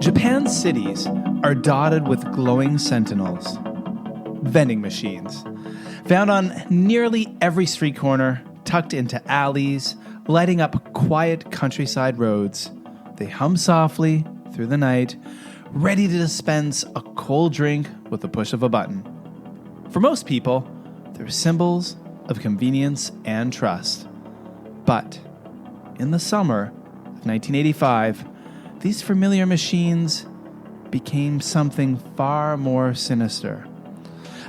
Japan's cities are dotted with glowing sentinels, vending machines, found on nearly every street corner, tucked into alleys, lighting up quiet countryside roads. They hum softly through the night, ready to dispense a cold drink with the push of a button. For most people, they're symbols of convenience and trust. But in the summer of 1985, these familiar machines became something far more sinister.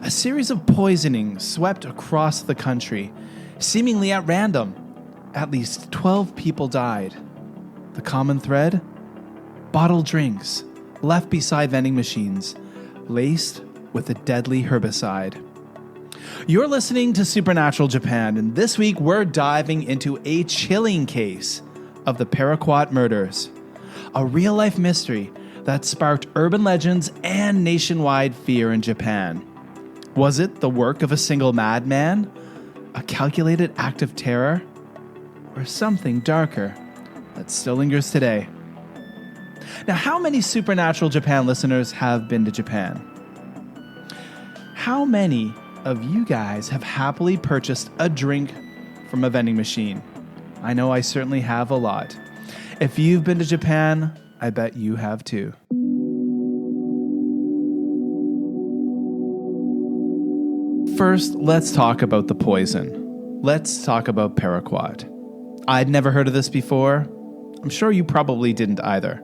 A series of poisonings swept across the country, seemingly at random. At least 12 people died. The common thread? Bottled drinks left beside vending machines, laced with a deadly herbicide. You're listening to Supernatural Japan, and this week we're diving into a chilling case of the Paraquat Murders, a real-life mystery that sparked urban legends and nationwide fear in Japan. Was it the work of a single madman, a calculated act of terror, or something darker that still lingers today? Now, how many Supernatural Japan listeners have been to Japan? How many of you guys have happily purchased a drink from a vending machine? I know I certainly have a lot. If you've been to Japan, I bet you have too. First, let's talk about the poison. Let's talk about Paraquat. I'd never heard of this before. I'm sure you probably didn't either.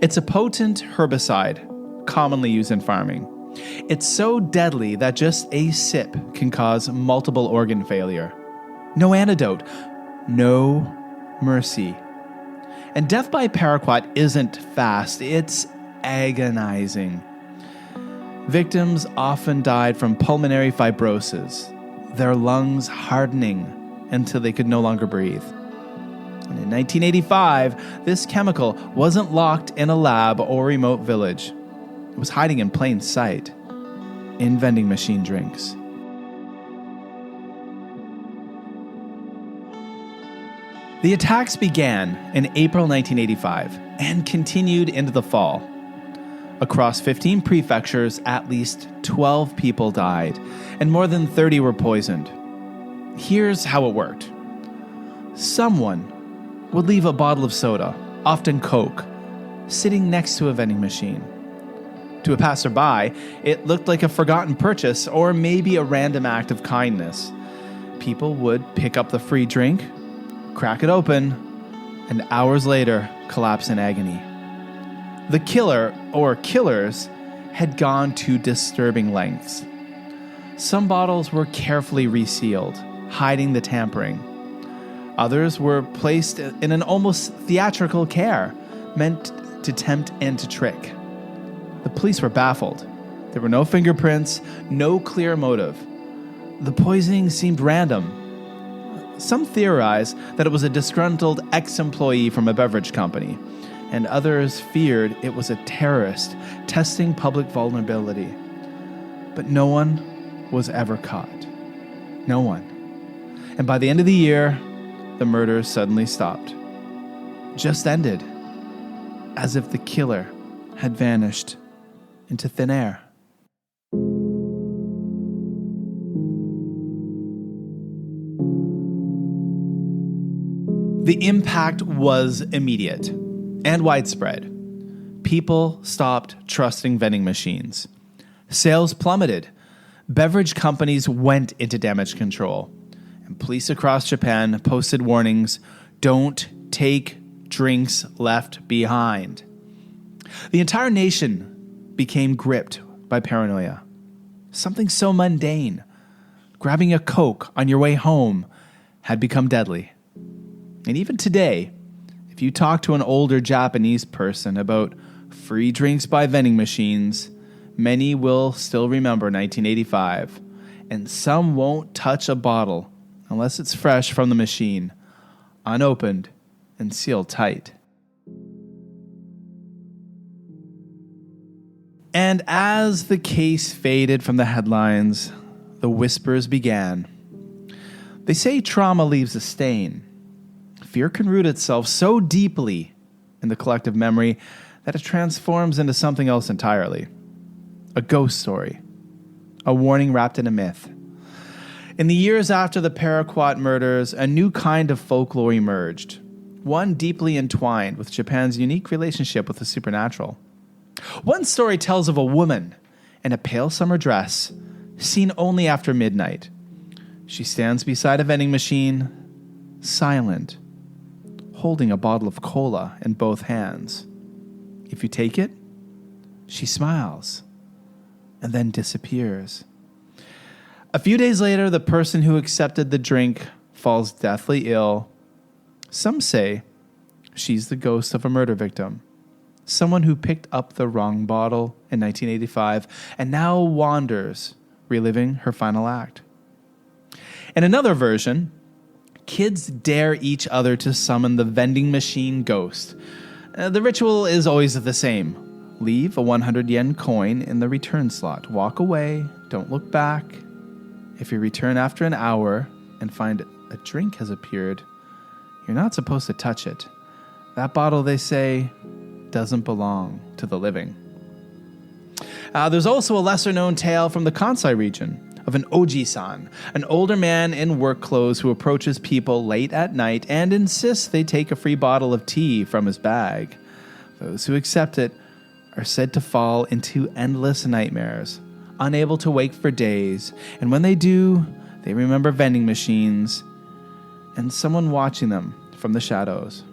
It's a potent herbicide, commonly used in farming. It's so deadly that just a sip can cause multiple organ failure. No antidote, no mercy. And death by Paraquat isn't fast, it's agonizing. Victims often died from pulmonary fibrosis, their lungs hardening until they could no longer breathe. And in 1985, this chemical wasn't locked in a lab or remote village. It was hiding in plain sight in vending machine drinks. The attacks began in April 1985 and continued into the fall. Across 15 prefectures, at least 12 people died, and more than 30 were poisoned. Here's how it worked. Someone would leave a bottle of soda, often Coke, sitting next to a vending machine. To a passerby, it looked like a forgotten purchase or maybe a random act of kindness. People would pick up the free drink, crack it open, and hours later collapse in agony. The killer, or killers, had gone to disturbing lengths. Some bottles were carefully resealed, hiding the tampering. Others were placed in an almost theatrical care, meant to tempt and to trick. The police were baffled. There were no fingerprints, no clear motive. The poisoning seemed random. Some theorized that it was a disgruntled ex-employee from a beverage company, and others feared it was a terrorist testing public vulnerability. But no one was ever caught. No one. And by the end of the year, the murders suddenly stopped. Just ended. As if the killer had vanished into thin air. The impact was immediate and widespread. People stopped trusting vending machines. Sales plummeted. Beverage companies went into damage control. And police across Japan posted warnings, "Don't take drinks left behind." The entire nation became gripped by paranoia. Something so mundane, grabbing a Coke on your way home, had become deadly. And even today, if you talk to an older Japanese person about free drinks by vending machines, many will still remember 1985, and some won't touch a bottle unless it's fresh from the machine, unopened and sealed tight. And as the case faded from the headlines, the whispers began. They say trauma leaves a stain. Fear can root itself so deeply in the collective memory that it transforms into something else entirely. A ghost story. A warning wrapped in a myth. In the years after the Paraquat murders, a new kind of folklore emerged. One deeply entwined with Japan's unique relationship with the supernatural. One story tells of a woman in a pale summer dress, seen only after midnight. She stands beside a vending machine, silent, holding a bottle of cola in both hands. If you take it, she smiles and then disappears. A few days later, the person who accepted the drink falls deathly ill. Some say she's the ghost of a murder victim, someone who picked up the wrong bottle in 1985 and now wanders, reliving her final act. In another version, kids dare each other to summon the vending machine ghost. The ritual is always the same. Leave a 100 yen coin in the return slot. Walk away. Don't look back. If you return after an hour and find a drink has appeared, you're not supposed to touch it. That bottle, they say, doesn't belong to the living. There's also a lesser-known tale from the Kansai region of an oji-san, an older man in work clothes who approaches people late at night and insists they take a free bottle of tea from his bag. Those who accept it are said to fall into endless nightmares, unable to wake for days, and when they do, they remember vending machines and someone watching them from the shadows.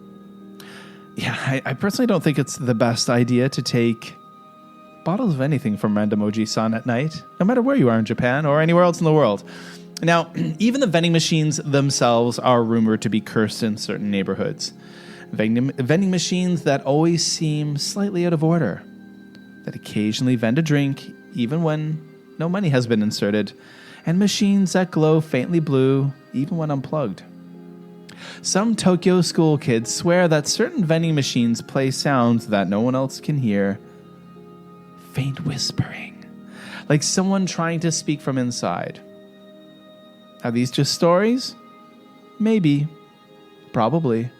Yeah, I personally don't think it's the best idea to take bottles of anything from random oji-san at night, no matter where you are in Japan or anywhere else in the world. Now, even the vending machines themselves are rumored to be cursed in certain neighborhoods. Vending machines that always seem slightly out of order, that occasionally vend a drink even when no money has been inserted, and machines that glow faintly blue even when unplugged. Some Tokyo school kids swear that certain vending machines play sounds that no one else can hear. Faint whispering, like someone trying to speak from inside. Are these just stories? Maybe. Probably.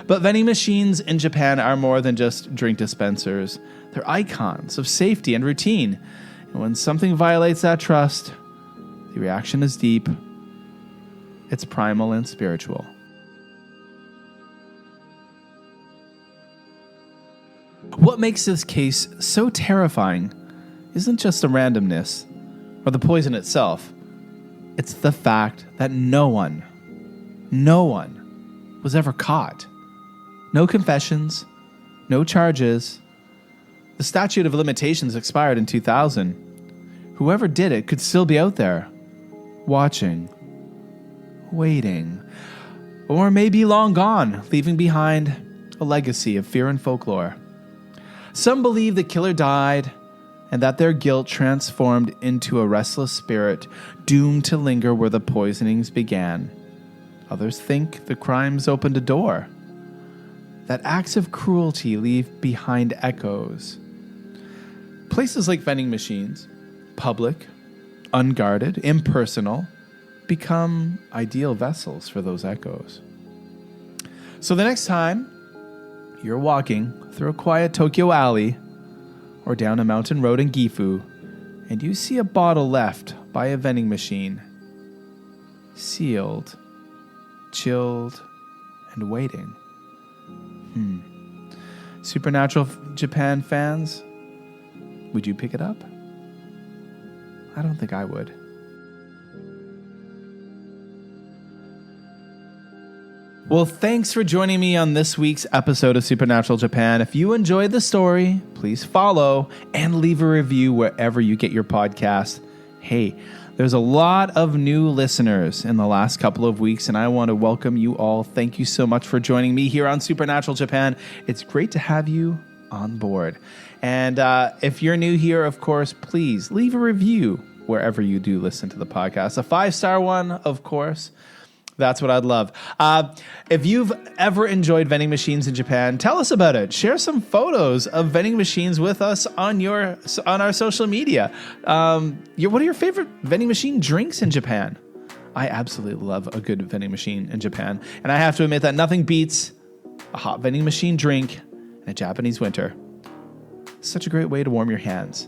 But vending machines in Japan are more than just drink dispensers. They're icons of safety and routine. And when something violates that trust, the reaction is deep. It's primal and spiritual. What makes this case so terrifying isn't just the randomness or the poison itself. It's the fact that no one was ever caught. No confessions, no charges. The statute of limitations expired in 2000. Whoever did it could still be out there, watching, waiting, or maybe long gone, leaving behind a legacy of fear and folklore. Some believe the killer died and that their guilt transformed into a restless spirit doomed to linger where the poisonings began. Others think the crimes opened a door, that acts of cruelty leave behind echoes. Places like vending machines, public, unguarded, impersonal, become ideal vessels for those echoes. So the next time you're walking through a quiet Tokyo alley or down a mountain road in Gifu, and you see a bottle left by a vending machine, sealed, chilled, and waiting. Supernatural Japan fans, would you pick it up? I don't think I would. Well, thanks for joining me on this week's episode of Supernatural Japan. If you enjoyed the story, please follow and leave a review wherever you get your podcast. Hey, there's a lot of new listeners in the last couple of weeks, and I want to welcome you all. Thank you so much for joining me here on Supernatural Japan. It's great to have you on board. And if you're new here, of course, please leave a review wherever you do listen to the podcast. A 5-star one, of course. That's what I'd love. If you've ever enjoyed vending machines in Japan, tell us about it. Share some photos of vending machines with us on our social media. What are your favorite vending machine drinks in Japan? I absolutely love a good vending machine in Japan. And I have to admit that nothing beats a hot vending machine drink in a Japanese winter. such a great way to warm your hands.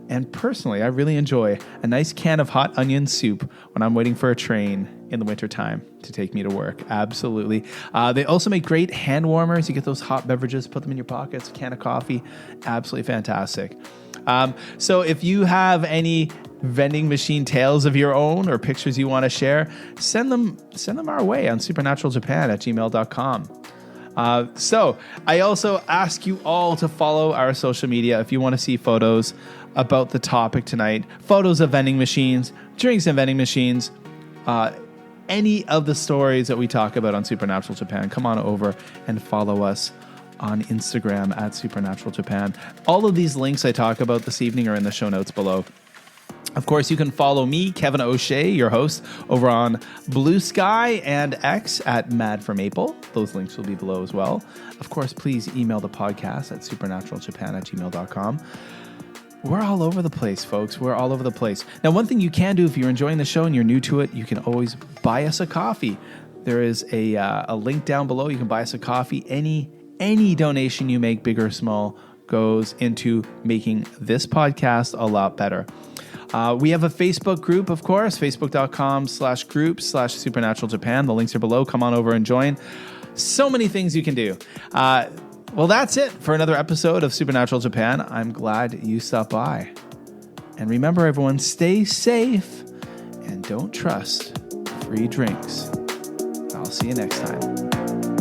And personally, I really enjoy a nice can of hot onion soup when I'm waiting for a train in the wintertime to take me to work. Absolutely. They also make great hand warmers. You get those hot beverages, put them in your pockets, a can of coffee. Absolutely fantastic. So if you have any vending machine tales of your own or pictures you want to share, send them our way on supernaturaljapan@gmail.com. So I also ask you all to follow our social media if you want to see photos about the topic tonight, photos of vending machines, drinks and vending machines, any of the stories that we talk about on Supernatural Japan. Come on over and follow us on Instagram @Supernatural Japan. All of these links I talk about this evening are in the show notes below. Of course, you can follow me, Kevin O'Shea, your host, over on Blue Sky and X @MadForMaple. Those links will be below as well. Of course, please email the podcast supernaturaljapan@gmail.com. We're all over the place, folks. We're all over the place. Now, one thing you can do if you're enjoying the show and you're new to it, you can always buy us a coffee. There is a link down below. You can buy us a coffee. Any donation you make, big or small, goes into making this podcast a lot better. We have a Facebook group, of course, facebook.com/group/Supernatural Japan. The links are below. Come on over and join. So many things you can do. Well, that's it for another episode of Supernatural Japan. I'm glad you stopped by. And remember, everyone, stay safe and don't trust free drinks. I'll see you next time.